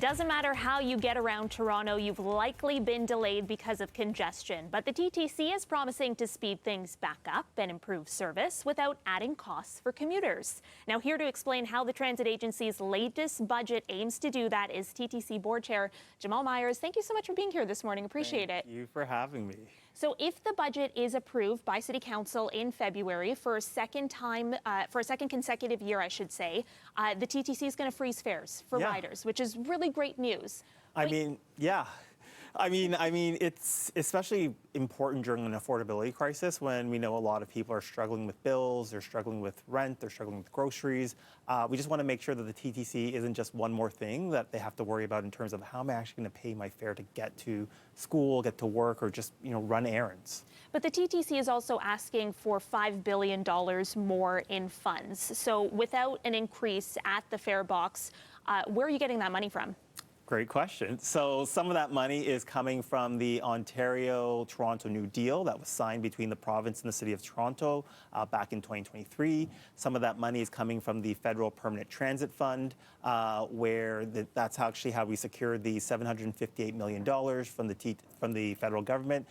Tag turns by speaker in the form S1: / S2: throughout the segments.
S1: Doesn't matter how you get around Toronto, you've likely been delayed because of congestion. But the TTC is promising to speed things back up and improve service without adding costs for commuters. Now, here to explain how the transit agency's latest budget aims to do that is TTC Board Chair Jamaal Myers. Thank you so much for being here this morning. Appreciate it.
S2: Thank you for having me.
S1: So if the budget is approved by City Council in February for a second consecutive year, I should say, the TTC is going to freeze fares for riders, which is really great news.
S2: I mean, it's especially important during an affordability crisis when we know a lot of people are struggling with bills, they're struggling with rent, they're struggling with groceries. We just want to make sure that the TTC isn't just one more thing that they have to worry about in terms of how am I actually going to pay my fare to get to school, get to work, or just, run errands.
S1: But the TTC is also asking for $5 billion more in funds. So without an increase at the fare box, where are you getting that money from?
S2: Great question. So some of that money is coming from the Ontario-Toronto New Deal that was signed between the province and the City of Toronto back in 2023. Some of that money is coming from the Federal Permanent Transit Fund, where that's actually how we secured the $758 million from the federal government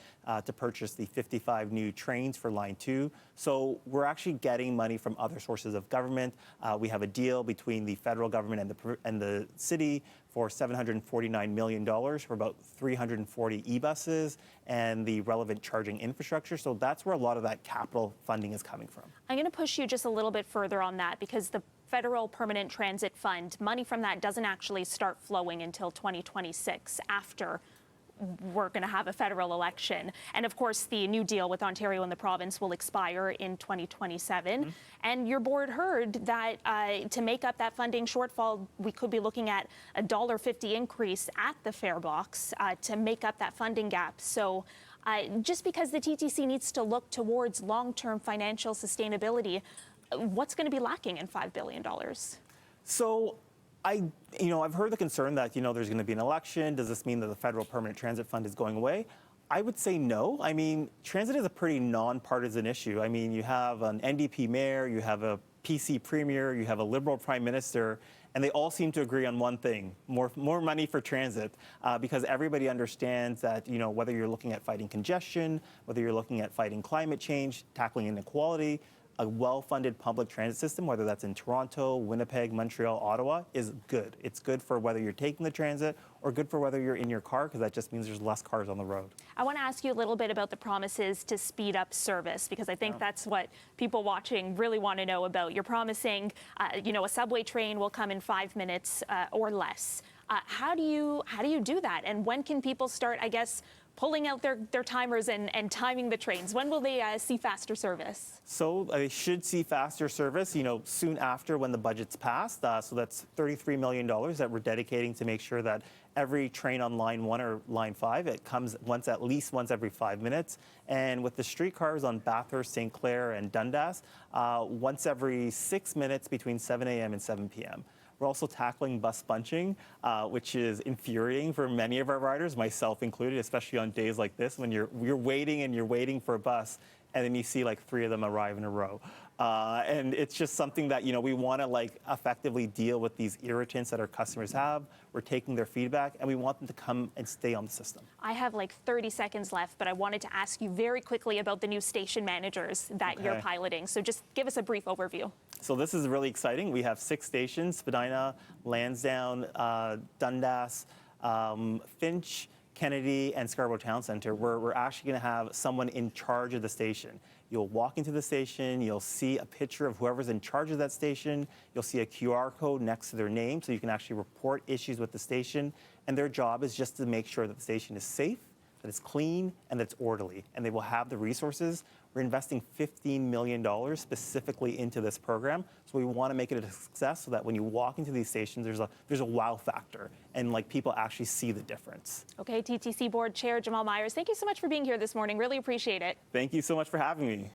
S2: to purchase the 55 new trains for Line 2. So we're actually getting money from other sources of government. We have a deal between the federal government and the city for $749 million for about 340 e-buses and the relevant charging infrastructure. So that's where a lot of that capital funding is coming from.
S1: I'm going to push you just a little bit further on that because the Federal Permanent Transit Fund, money from that doesn't actually start flowing until 2026 after we're going to have a federal election. And of course, the new deal with Ontario and the province will expire in 2027. Mm-hmm. And your board heard that to make up that funding shortfall, we could be looking at a $1.50 increase at the fare box to make up that funding gap. So just because the TTC needs to look towards long-term financial sustainability, what's going to be lacking in $5 billion?
S2: So I've heard the concern that, there's going to be an election. Does this mean that the Federal Permanent Transit Fund is going away? I would say no. I mean, transit is a pretty nonpartisan issue. I mean, you have an NDP mayor, you have a PC premier, you have a Liberal prime minister, and they all seem to agree on one thing: more money for transit, because everybody understands that, whether you're looking at fighting congestion, whether you're looking at fighting climate change, tackling inequality, a well-funded public transit system, whether that's in Toronto, Winnipeg, Montreal, Ottawa, is good. It's good for whether you're taking the transit or good for whether you're in your car, because that just means there's less cars on the road.
S1: I want to ask you a little bit about the promises to speed up service, because I think that's what people watching really want to know about. You're promising, a subway train will come in 5 minutes or less. How do you do that? And when can people start, I guess, pulling out their timers and timing the trains? When will they see faster service?
S2: So they should see faster service, soon after when the budget's passed. So that's $33 million that we're dedicating to make sure that every train on Line 1 or Line 5, it comes at least once every 5 minutes. And with the streetcars on Bathurst, St. Clair, and Dundas, once every 6 minutes between 7 a.m. and 7 p.m. We're also tackling bus bunching, which is infuriating for many of our riders, myself included, especially on days like this when you're waiting for a bus, and then you see like 3 of them arrive in a row. And it's just something that, we want to effectively deal with these irritants that our customers have. We're taking their feedback, and we want them to come and stay on the system.
S1: I have 30 seconds left, but I wanted to ask you very quickly about the new station managers that you're piloting. So just give us a brief overview.
S2: So this is really exciting. We have 6 stations: Spadina, Lansdowne, Dundas, Finch, Kennedy, and Scarborough Town Centre, where we're actually going to have someone in charge of the station. You'll walk into the station, you'll see a picture of whoever's in charge of that station, you'll see a QR code next to their name so you can actually report issues with the station, and their job is just to make sure that the station is safe, that it's clean, and that it's orderly, and they will have the resources. We're investing $15 million specifically into this program, so we want to make it a success so that when you walk into these stations, there's a wow factor, and people actually see the difference.
S1: Okay, TTC Board Chair Jamaal Myers, thank you so much for being here this morning. Really appreciate it.
S2: Thank you so much for having me.